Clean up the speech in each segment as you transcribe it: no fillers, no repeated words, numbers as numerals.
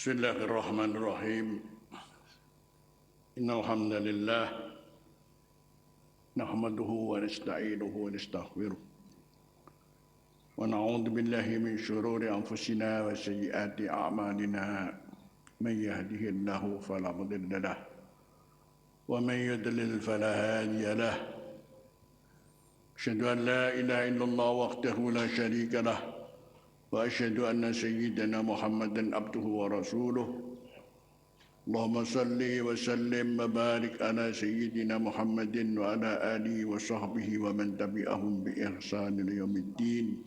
Bismillahirrahmanirrahim. Innal hamdalillah nahmaduhu wa nasta'inuhu wa nastaghfiruh. Wa na'udzu billahi min shururi anfusina wa sayyiati a'malina. Man yahdihillahu fala mudilla lahu wa man yudlil fala hadiya lahu. Asyhadu an la ilaha illallah wahdahu la syarika lahu wa asyhadu anna sayyidana Muhammadan abduhu wa rasuluh. Allahumma salli wa sallim wa barik ala sayyidina Muhammadin wa ala alihi wa sahbihi wa man tabi'ahum bi ihsan ila yaumiddin.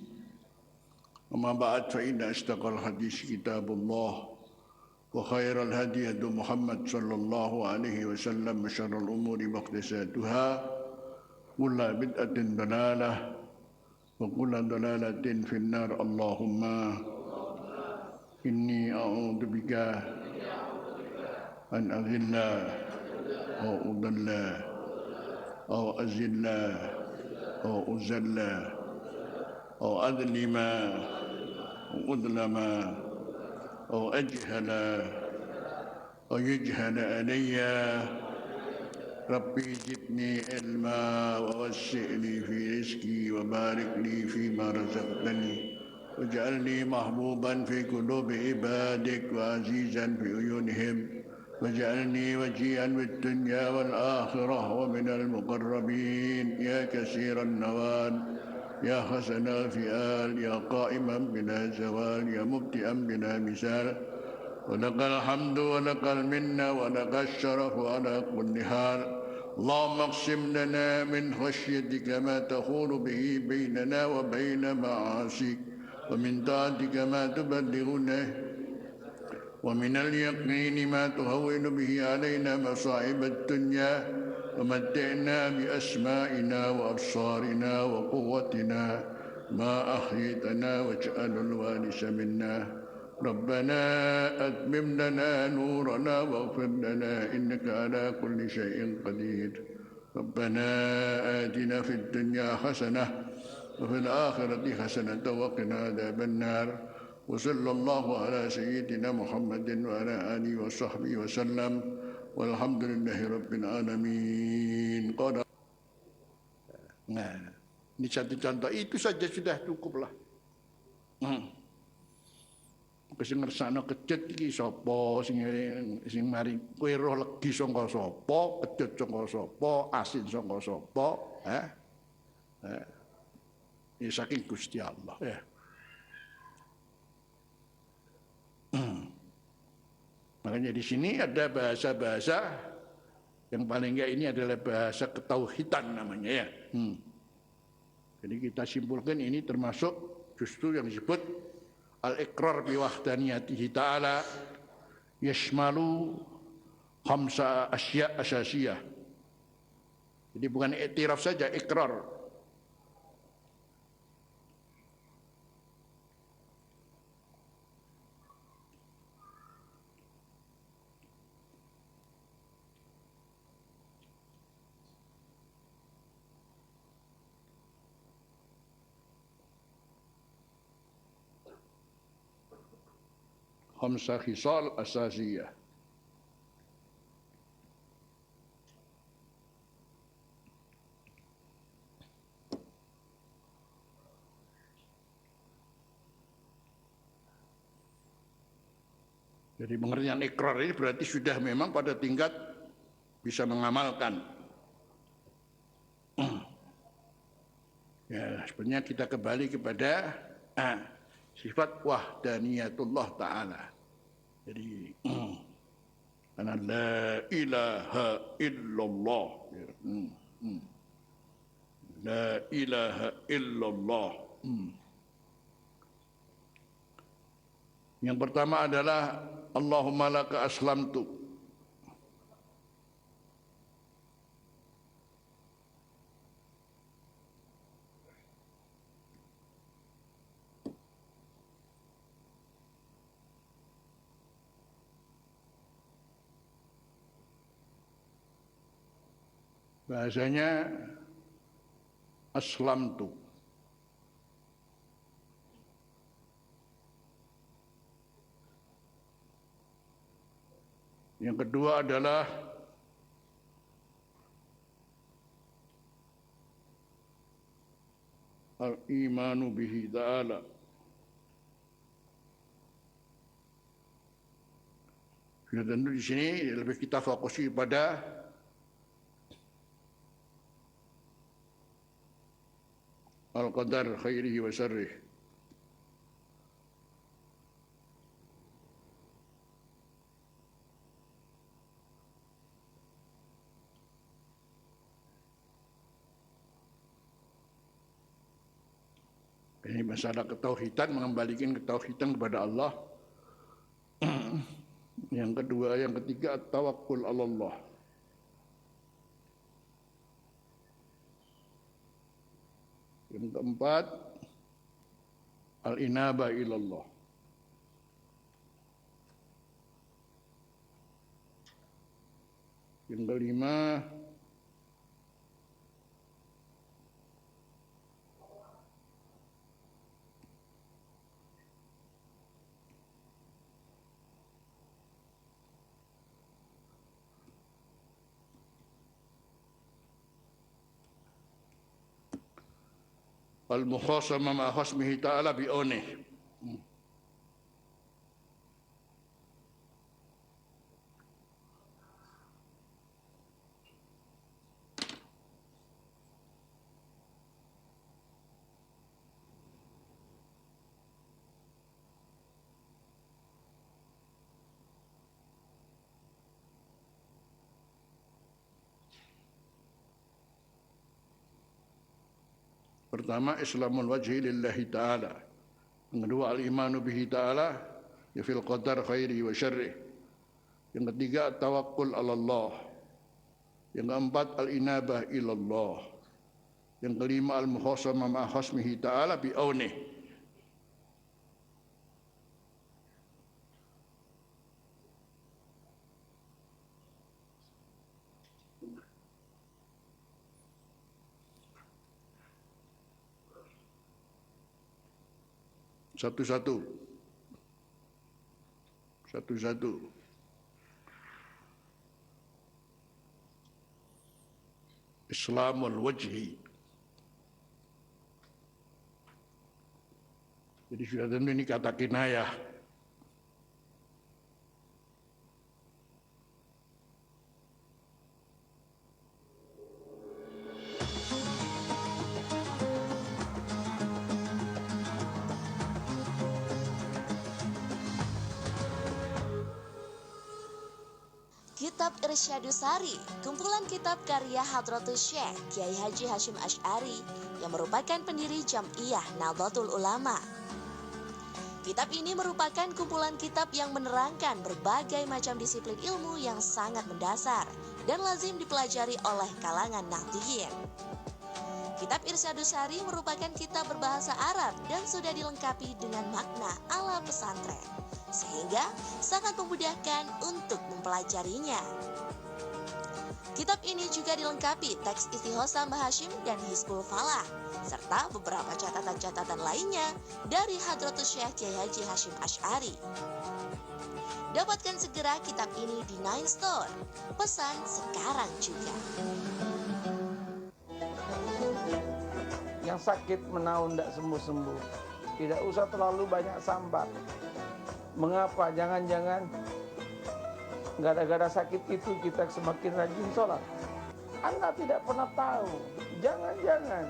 Amma ba'd, fa inna astaqal hadis kitabullah wa khairal hadi hadi Muhammad sallallahu alaihi wasallam wa syarrul umuri muhdatsatuha kullu bid'atin dalalah wa kullu dalalatin finnar. Allahumma inni a'udzu bika an azilla aw udalla aw azilla aw uzalla aw adlima aw udlama aw ajhala aw yujhala alayya. Rabbi zidni ilma wa wassi'ni fi rizqi wa barik li fima razaqtani waj'alni mahbuban fi qulubi ibadik wa azizan fi uyunihim waj'alni wajihan fid dunya wal akhirah wa minal muqarrabin ya katsiran nawal ya hasanal fi'al ya qa'iman bila zawal ya mubti'an bila misal wa lakal hamdu wa lakal minna wa lakal syarafu ala kulli hal. Allahumma aqsim lana min khashyatika ma tahulu bihi bainana wa baina ma'asik wa min ta'atika ma tuballighuna wa min al-yaqini ma tuhawwinu bihi alayna masa'ib ad-dunya wa matti'na bi asma'ina wa absarina wa quwwatina ma ahyaytana waj'alhu al-warisa minna. ربنا أتمم لنا نورنا واغفر لنا إنك على كل شيء قدير. ربنا آتنا في الدنيا حسنة وفي الآخرة حسنة وقنا عذاب النار. وصلى الله على سيدنا محمد وعلى آله وصحبه وسلم والحمد لله رب العالمين. Nah, ini satu contoh, itu saja sudah cukup lah. Sing ngersakno kecut iki sapa, sing mari kowe roh legi saka sapa, kecut saka sapa, asin saka sapa, ya saking Gusti Allah ya. Makanya di sini ada bahasa-bahasa yang paling enggak ini adalah bahasa ketauhidan namanya ya. Jadi kita simpulkan ini termasuk justru yang disebut al-iqrar bi wahdaniyatihi ta'ala yashmalu khamsa asya' asasiyah. Jadi bukan iktiraf saja, ikrar. Khamsa khisal asasiyah. Jadi pengertian ikrar ini berarti sudah memang pada tingkat bisa mengamalkan. Ya, sebenarnya kita kembali kepada sifat wahdaniyatullah ta'ala. Jadi karena la ilaha illallah, la ilaha illallah. Yang pertama adalah Allahumma laka aslamtu. Bahasanya aslamtu. Yang kedua adalah al-imanu bihi ta'ala. Sudah tentu di sini lebih kita fokusi pada al-qadar khairihi wa syarrih. Ini masalah ketauhidan, mengembalikan ketauhidan kepada Allah. Yang kedua, yang ketiga, tawakkul 'ala Allah. Yang keempat, al-inabah ilallah. Yang kelima, al-mukhasama ma khasmihi ta'ala bi'unih. Pertama, Islamul wajhi lillahi ta'ala. Yang kedua, al-imanu bihi ta'ala, ya fil qadar khairi wa syarrih. Yang ketiga, tawakkul 'ala Allah. Yang keempat, al-inabah ilallah. Yang kelima, al-mukhasama ma khasmihi ta'ala bi'aunih. Satu-satu. Islamul wajhi. Jadi sudah tentu ini kata kinayah. Kitab Irsyadus Sari, kumpulan kitab karya Hadratus Syekh Kiai Haji Hasyim Asy'ari yang merupakan pendiri Jam'iyah Nahdlatul Ulama. Kitab ini merupakan kumpulan kitab yang menerangkan berbagai macam disiplin ilmu yang sangat mendasar dan lazim dipelajari oleh kalangan Nahdliyin. Kitab Irsyadus Sari merupakan kitab berbahasa Arab dan sudah dilengkapi dengan makna ala pesantren, sehingga sangat memudahkan untuk mempelajarinya. Kitab ini juga dilengkapi teks Istighosah Mbah Hasyim dan Hizbul Falah, serta beberapa catatan-catatan lainnya dari Hadratus Syekh Kiai Haji Hasyim Asy'ari. Dapatkan segera kitab ini di Nine Store. Pesan sekarang juga. Yang sakit menaun tidak sembuh-sembuh, tidak usah terlalu banyak sambat. Mengapa? Jangan-jangan gara-gara sakit itu kita semakin rajin sholat. Anda tidak pernah tahu. Jangan-jangan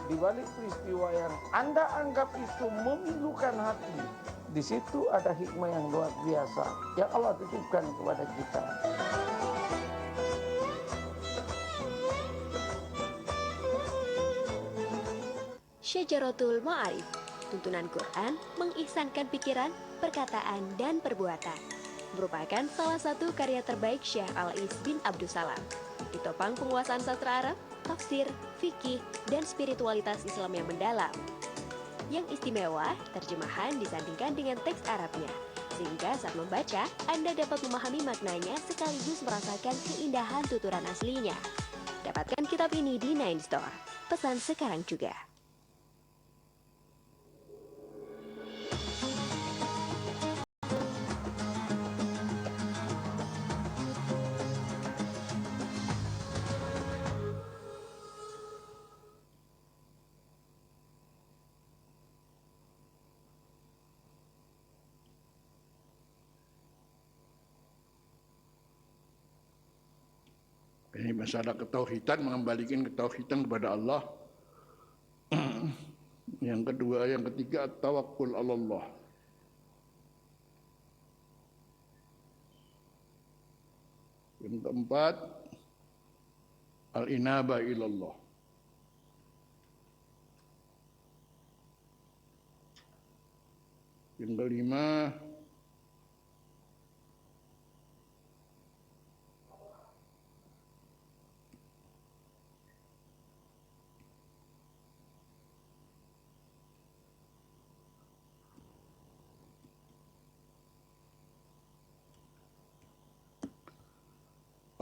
di balik peristiwa yang Anda anggap itu memilukan hati, di situ ada hikmah yang luar biasa yang Allah titipkan kepada kita. Syajaratul Ma'arif, tuntunan Quran mengihsankan pikiran, perkataan, dan perbuatan. Merupakan salah satu karya terbaik Syekh Al-Is bin Abdussalam. Ditopang penguasaan sastra Arab, tafsir, fikih, dan spiritualitas Islam yang mendalam. Yang istimewa, terjemahan disandingkan dengan teks Arabnya, sehingga saat membaca, Anda dapat memahami maknanya sekaligus merasakan keindahan tuturan aslinya. Dapatkan kitab ini di Nine Store. Pesan sekarang juga. Ini masalah ketauhidan, mengembalikan ketauhidan kepada Allah. Yang kedua, yang ketiga, tawakkul ala Allah. Yang keempat, al-inabah ilallah. Yang kelima,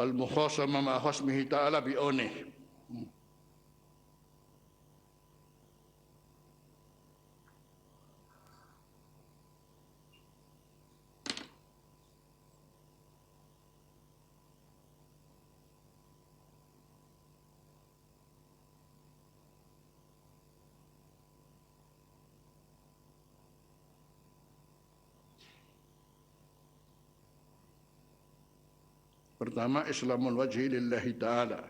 al-mukhasama ma khasmihi ta'ala bi'onih. Pertama, Islamul wajhi lillahi ta'ala.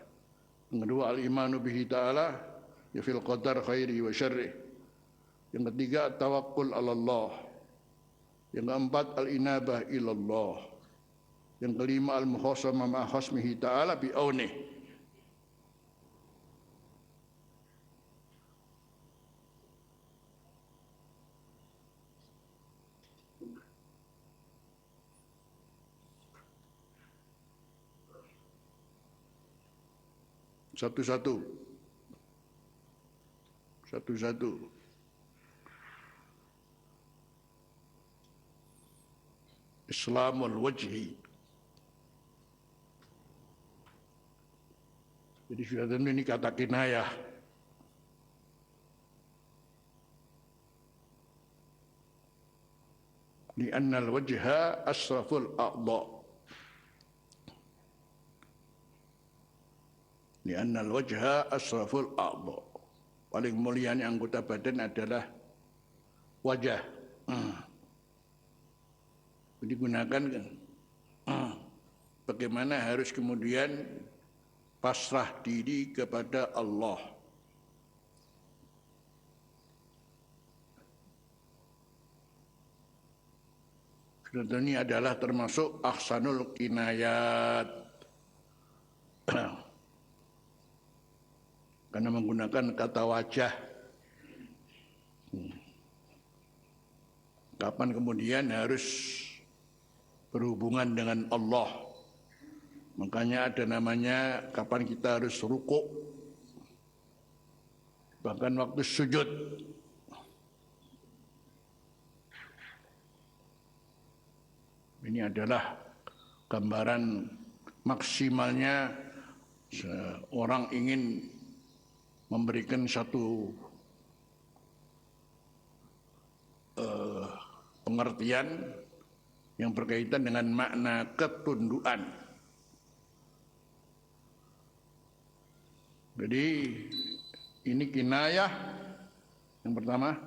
Yang kedua, al-imanu bihi ta'ala, ya fil qadar khairi wa syarrih. Yang ketiga, tawakkul ala Allah. Yang keempat, al-inabah ilallah. Yang kelima, al-mukhasama ma khasmihi ta'ala bi'aunih. Satu-satu. Islamul wajhi. Jadi sudah tentu ini kata kinayah. Li'anna al-wajha asraful a'dha. Li'anna al-wajha asraful a'dha. Paling mulianya anggota badan adalah wajah. Digunakan kan. Bagaimana harus kemudian pasrah diri kepada Allah. Ini adalah termasuk ahsanul kinayat. Karena menggunakan kata wajah. Kapan kemudian harus berhubungan dengan Allah. Makanya ada namanya kapan kita harus rukuk. Bahkan waktu sujud. Ini adalah gambaran maksimalnya seorang ingin memberikan satu pengertian yang berkaitan dengan makna ketundukan. Jadi ini kinayah yang pertama.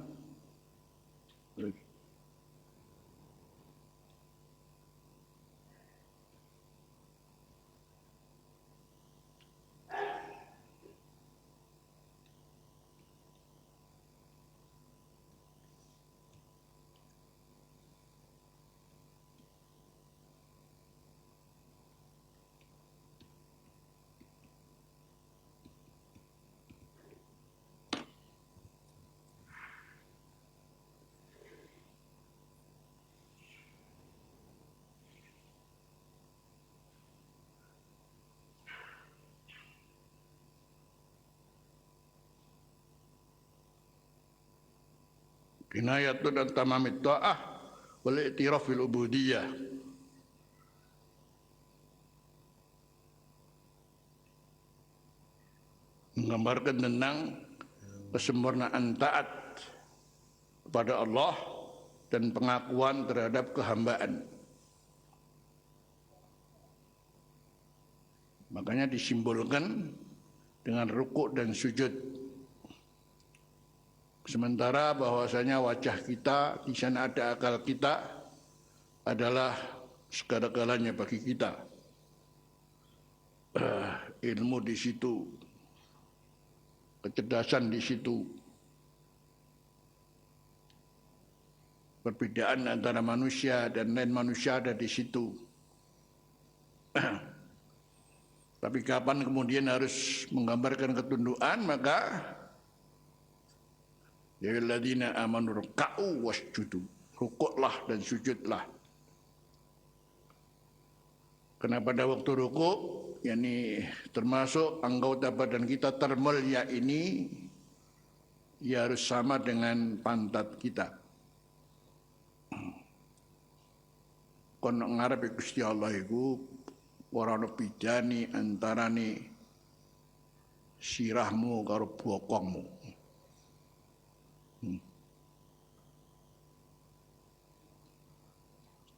Kinayatun an tamamit ta'ah wal i'tiraf bil ubudiyah. Menggambarkan tentang kesempurnaan taat kepada Allah dan pengakuan terhadap kehambaan. Makanya disimbolkan dengan rukuk dan sujud. Sementara bahwasanya wajah kita, di sana ada akal kita, adalah segala-galanya bagi kita. ilmu di situ, kecerdasan di situ. Perbedaan antara manusia dan lain manusia ada di situ. Tapi kapan kemudian harus menggambarkan ketundukan, maka ya alladzina amanu ruk'u wasjudu, rukuklah dan sujudlah. Karena pada waktu rukuk, yakni termasuk anggota badan kita termulia ini, ya harus sama dengan pantat kita. Kon ngarep Gusti Allah iku ora ana bedane antarane sirahmu karo bokongmu.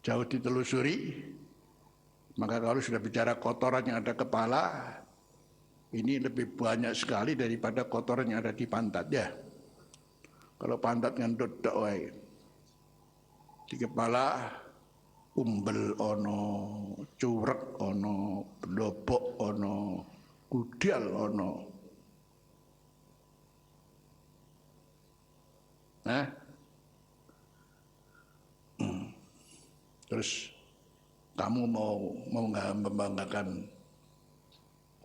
Jauh ditelusuri, maka kalau sudah bicara kotoran yang ada kepala, ini lebih banyak sekali daripada kotoran yang ada di pantat ya. Kalau pantat ngandut tok wae. Di kepala umbel ono, curek ono, blobok ono, kudal ono. Nah, terus kamu mau membanggakan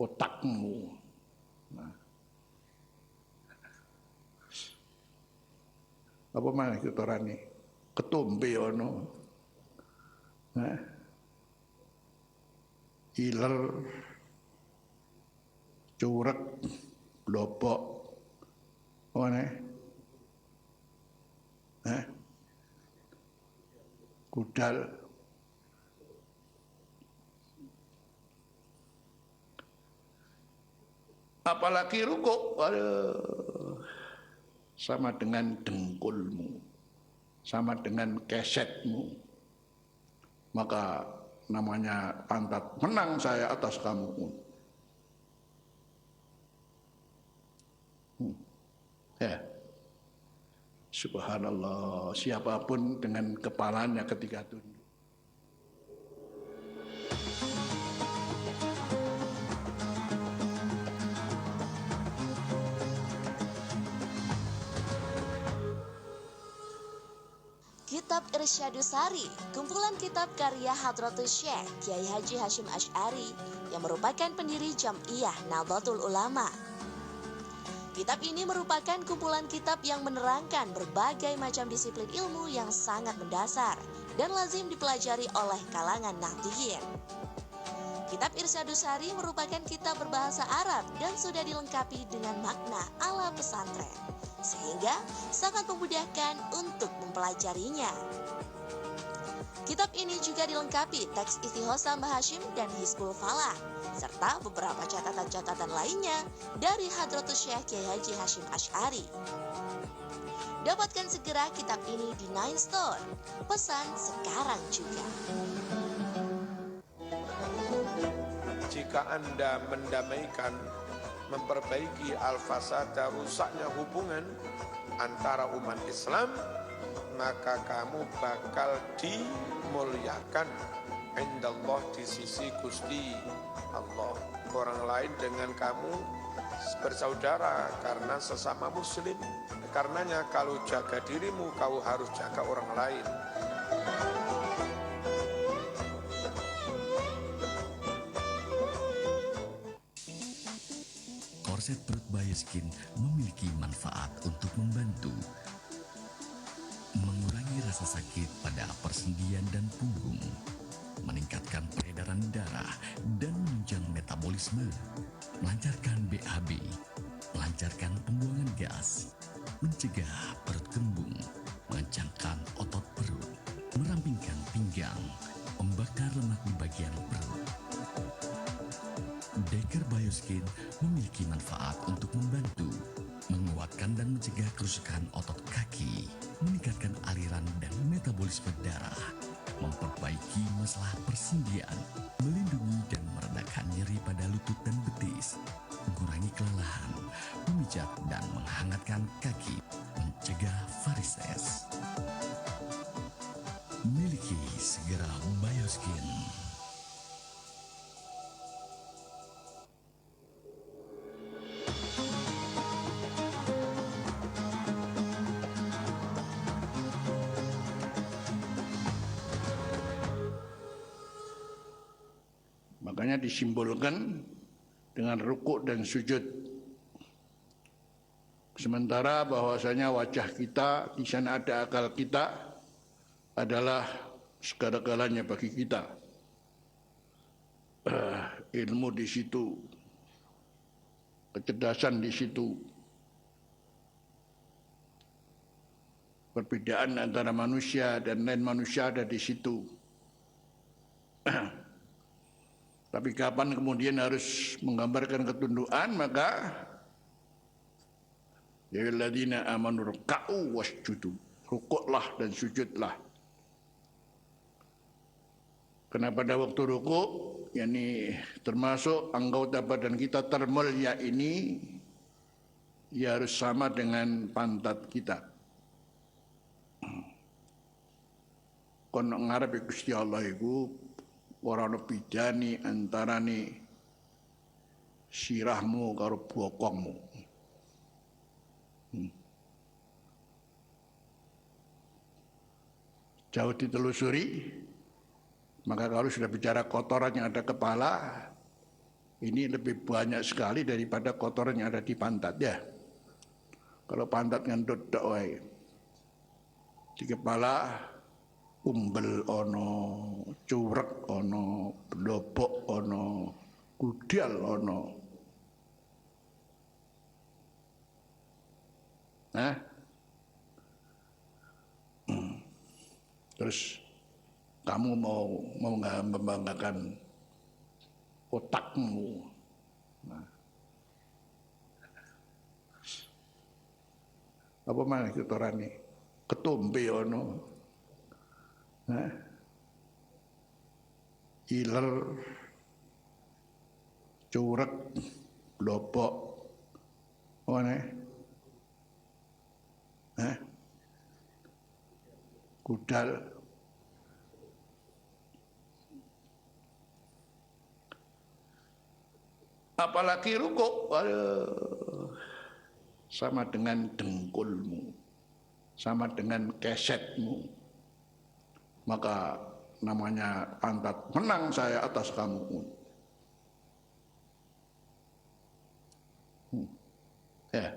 otakmu. Nah, apa mana kotoran ini? Ketombe ono. Nah, iler, curek, blobok, mana? Kudal. Apalagi rukuk, sama dengan dengkulmu, sama dengan kesetmu, maka namanya pantat menang saya atas kamu. Ya, subhanallah, siapapun dengan kepalanya ketika tunduk. Kitab Irsyadus Sari, kumpulan kitab karya Hadratus Syekh Kiai Haji Hasyim Asy'ari yang merupakan pendiri Jam'iyah Nahdlatul Ulama. Kitab ini merupakan kumpulan kitab yang menerangkan berbagai macam disiplin ilmu yang sangat mendasar dan lazim dipelajari oleh kalangan Nahdliyin. Kitab Irsyadus Sari merupakan kitab berbahasa Arab dan sudah dilengkapi dengan makna ala pesantren, sehingga sangat memudahkan untuk mempelajarinya. Kitab ini juga dilengkapi teks Istighosah Mbah Hasyim dan Hizbul Falah, serta beberapa catatan-catatan lainnya dari Hadratus Syekh Kiai Haji Hasyim Asy'ari. Dapatkan segera kitab ini di Nine Store. Pesan sekarang juga. Jika Anda mendamaikan, memperbaiki al-fasada, rusaknya hubungan antara umat Islam, maka kamu bakal dimuliakan indallah, di sisi Gusti Allah. Orang lain dengan kamu bersaudara karena sesama muslim. Karenanya kalau jaga dirimu, kau harus jaga orang lain. Korset perut Bioskin memiliki manfaat untuk membantu mengurangi rasa sakit pada persendian dan punggung, meningkatkan peredaran darah dan menunjang metabolisme, melancarkan BAB, melancarkan pembuangan gas, mencegah perut kembung, mengencangkan otot perut, merampingkan pinggang, membakar lemak di bagian perut. Deker Bioskin memiliki manfaat untuk membantu menguatkan dan mencegah kerusakan otot kaki, meningkatkan aliran dan metabolisme darah, memperbaiki masalah persendian, melindungi dan meredakan nyeri pada lutut dan betis, mengurangi kelelahan, memijat dan menghangatkan kaki, mencegah varises. Miliki segera Bioskin. Makanya disimbolkan dengan rukuk dan sujud. Sementara bahwasanya wajah kita, di sana ada akal kita, adalah segala-galanya bagi kita. Ilmu di situ, kecerdasan di situ. Perbedaan antara manusia dan lain manusia ada di situ. Tapi kapan kemudian harus menggambarkan ketundukan, maka ya alladzina amanu ruk'u wasjudu. Rukuklah dan sujudlah. Karena pada waktu rukuk, yakni termasuk anggota badan kita termulia ini, ya harus sama dengan pantat kita. Kon ngarep Gusti Allah iku ora ana bedane antarane sirahmu karo bokongmu. Jauh ditelusuri, maka kalau sudah bicara kotoran yang ada kepala, ini lebih banyak sekali daripada kotoran yang ada di pantat ya. Kalau pantat ngentut tok wae. Di kepala umbel ono, curek ono, blobok ono, kudal ono. Nah, terus kamu mau membanggakan otakmu. Nah, apa mana kotorane? Ketombe ono. Nah, iler, curek, blobok, mana? Kudal. Apalagi rukuk, sama dengan dengkulmu, sama dengan kesetmu. Maka namanya pantat, menang saya atas kamu. Ya,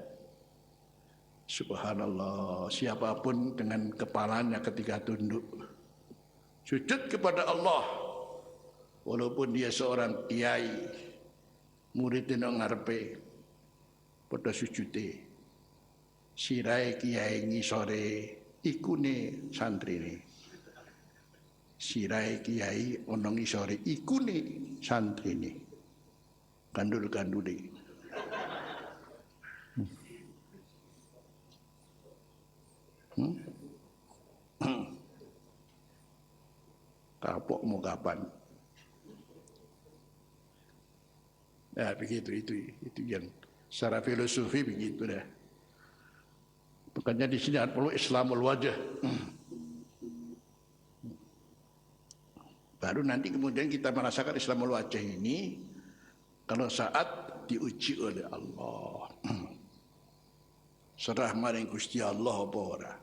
subhanallah, siapapun dengan kepalanya ketika tunduk sujud kepada Allah, walaupun dia seorang kiai, muridnya ngarepe pada sujude, sirai kiai ngisore ikune santrine. Sirai kiai ana ngisore ikune santrine. Gandul-gandule. Kapok mau kapan? Ya begitu itu yang secara filosofi begitu dah. Bukannya di sini perlu Islamul wajah. Baru nanti kemudian kita merasakan Islamul wajah ini kalau saat diuji oleh Allah. Serah maring Gusti Allah apa ora.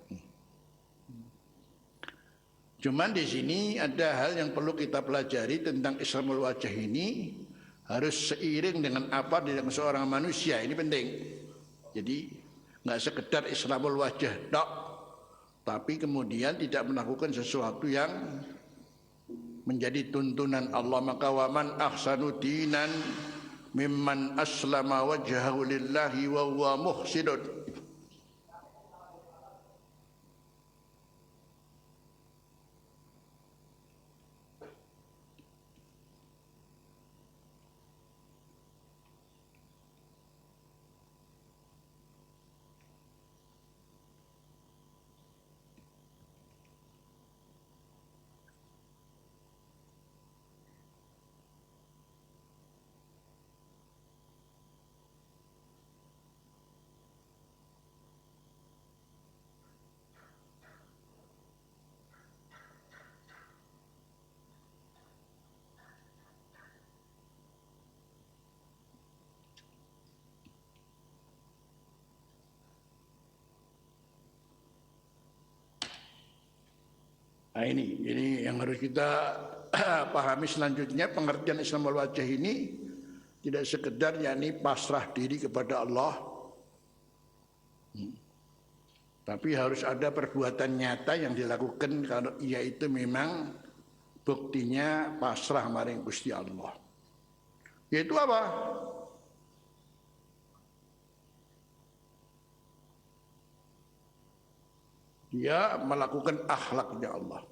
Cuman di sini ada hal yang perlu kita pelajari tentang Islamul wajah ini, harus seiring dengan apa dengan seorang manusia. Ini penting. Jadi nggak sekedar Islamul wajah dok, tapi kemudian tidak melakukan sesuatu yang menjadi tuntunan Allah. Maka waman ahsanu dinan mimman aslama wajhahu lillahi wa huwa muhsinun. Nah, ini yang harus kita pahami selanjutnya. Pengertian Islam wal wajah ini tidak sekedar yakni pasrah diri kepada Allah, tapi harus ada perbuatan nyata yang dilakukan kalau ia itu memang buktinya pasrah maring Gusti Allah. Yaitu apa? Dia melakukan akhlaknya Allah,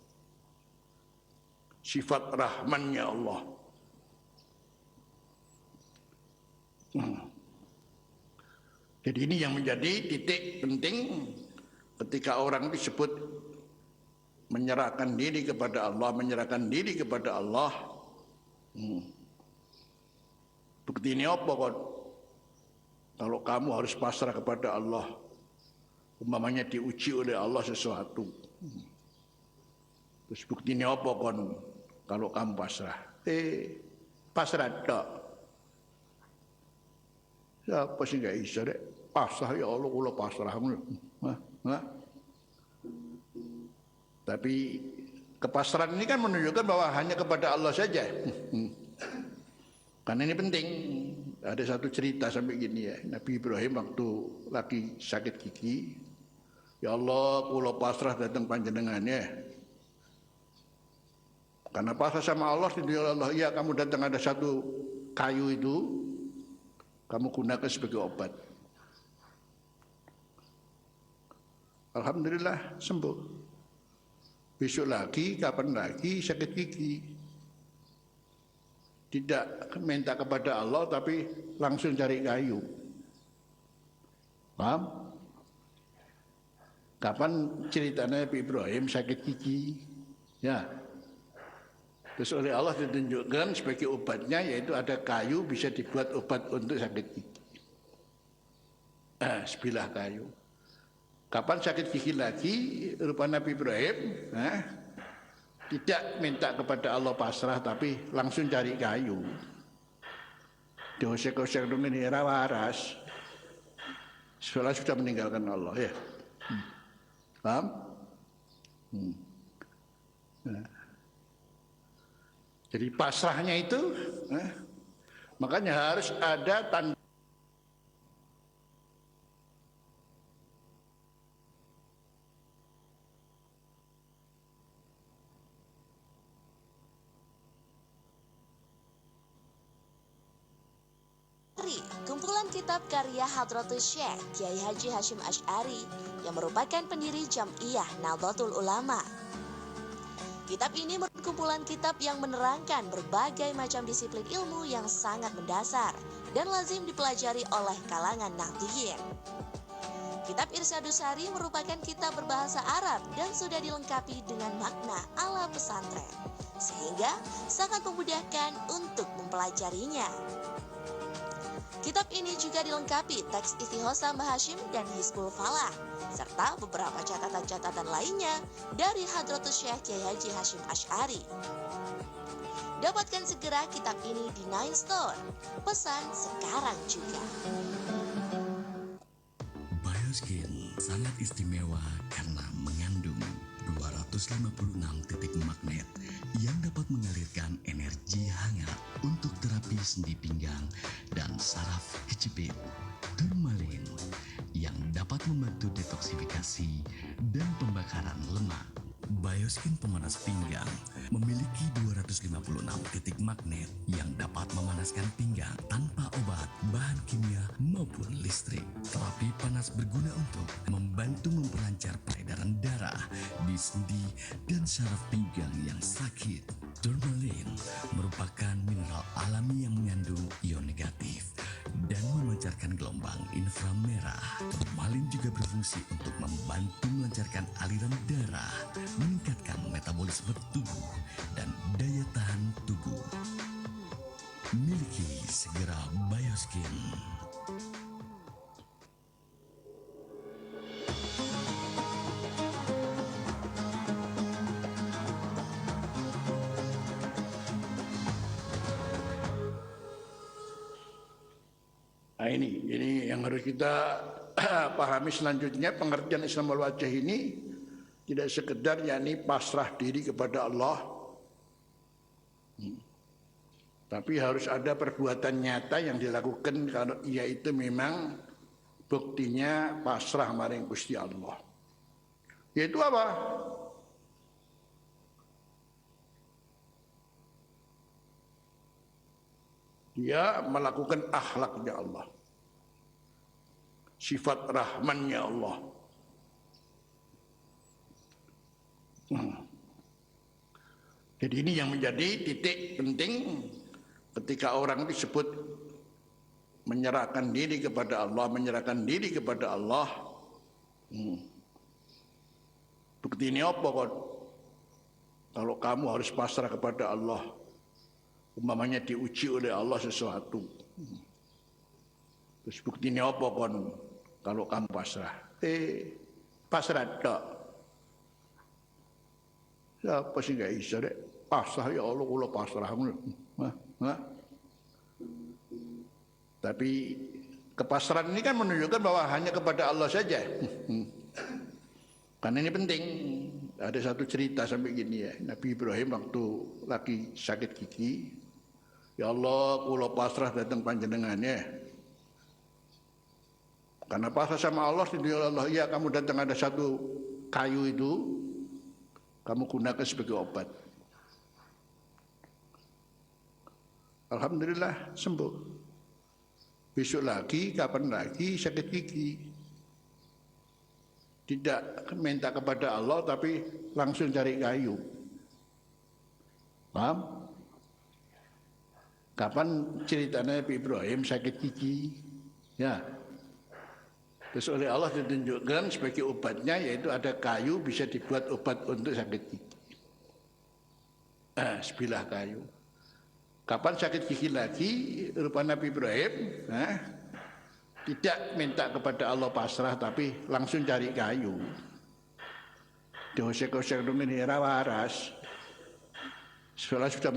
sifat rahmannya Allah. Jadi ini yang menjadi titik penting ketika orang disebut menyerahkan diri kepada Allah, menyerahkan diri kepada Allah. Bukti ini apa kon? Kalau kamu harus pasrah kepada Allah, umpamanya diuji oleh Allah sesuatu. Terus buktinya apa kon kalau kamu pasrah? Pasrah tak. Siapa sih nggak bisa deh? Pasrah ya Allah, kula pasrah. Tapi kepasrahan ini kan menunjukkan bahwa hanya kepada Allah saja. Karena ini penting. Ada satu cerita sampai gini ya. Nabi Ibrahim waktu lagi sakit gigi, ya Allah, kula pasrah datang panjenengannya. Karena pasrah sama Allah, ya Allah, ya kamu datang ada satu kayu itu, kamu gunakan sebagai obat. Alhamdulillah sembuh. Besok lagi, kapan lagi sakit gigi. Tidak minta kepada Allah tapi langsung cari kayu. Paham? Kapan ceritanya Nabi Ibrahim sakit gigi? Ya. Terus oleh Allah ditunjukkan sebagai obatnya yaitu ada kayu bisa dibuat obat untuk sakit gigi. Sebilah kayu. Kapan sakit gigi lagi? Rupa Nabi Ibrahim tidak minta kepada Allah pasrah tapi langsung cari kayu. Dosek-dosek dengan era waras. Soalnya sudah meninggalkan Allah ya. Paham? Jadi pasrahnya itu makanya harus ada tanda. Kumpulan kitab karya Hadratus Syekh Kiai Haji Hasyim Asy'ari yang merupakan pendiri Jam'iyah Nahdlatul Ulama. Kitab ini merupakan kumpulan kitab yang menerangkan berbagai macam disiplin ilmu yang sangat mendasar dan lazim dipelajari oleh kalangan Nahdliyin. Kitab Irsyadus Sari merupakan kitab berbahasa Arab dan sudah dilengkapi dengan makna ala pesantren, sehingga sangat memudahkan untuk mempelajarinya. Kitab ini juga dilengkapi teks Istighosah Mbah Hasyim dan Hizbul Falah, serta beberapa catatan-catatan lainnya dari Hadratus Syekh Kiai Haji Hasyim Asy'ari. Dapatkan segera kitab ini di Nine Store. Pesan sekarang juga. Bioskin sangat istimewa karena mengandung 256 titik magnet yang dapat mengalirkan energi hangat untuk terapi sendi pinggang dan saraf kejepit. Turmalin yang dapat membantu detoksifikasi dan pembakaran lemak. Bioskin pemanas pinggang memiliki 256 titik magnet yang dapat memanaskan pinggang tanpa obat, bahan kimia maupun listrik. Terapi panas berguna untuk membantu memperlancar peredaran darah di sendi dan saraf pinggang yang sakit. Turmalin merupakan mineral alami yang mengandung ion negatif dan memancarkan gelombang inframerah. Turmalin juga berfungsi untuk membantu melancarkan aliran darah, meningkatkan metabolisme tubuh dan daya tahan tubuh. Miliki segera Bioskin. Nah, ini yang harus kita pahami selanjutnya. Pengertian Islam wal wajah ini Tidak sekedar yakni pasrah diri kepada Allah, tapi harus ada perbuatan nyata yang dilakukan kalau ia itu memang buktinya pasrah maring Gusti Allah. Yaitu apa? Dia melakukan akhlaknya Allah, sifat rahmannya Allah. Jadi ini yang menjadi titik penting ketika orang disebut menyerahkan diri kepada Allah, menyerahkan diri kepada Allah. Bukti ini apa kok? Kalau kamu harus pasrah kepada Allah, umpamanya diuji oleh Allah sesuatu. Terus buktinya apa kon kalau kamu pasrah? Pasrah tak. Siapa sih gak bisa deh? Pasrah ya Allah, kula pasrah. Tapi kepasrahan ini kan menunjukkan bahwa hanya kepada Allah saja. Karena ini penting. Ada satu cerita sampai gini ya. Nabi Ibrahim waktu lagi sakit gigi, ya Allah, kula pasrah datang panjenengannya. Karena pasrah sama Allah, ya Allah, ya kamu datang ada satu kayu itu, kamu gunakan sebagai obat. Alhamdulillah sembuh. Besok lagi, kapan lagi sakit gigi. Tidak minta kepada Allah tapi langsung cari kayu. Paham? Kapan ceritanya Nabi Ibrahim sakit gigi? Ya. Terus oleh Allah ditunjukkan sebagai obatnya, yaitu ada kayu bisa dibuat obat untuk sakit gigi. Sebilah kayu. Kapan sakit gigi lagi, rupa Nabi Ibrahim, tidak minta kepada Allah pasrah, tapi langsung cari kayu. Dosek-dosek ini waras. Setelah sudah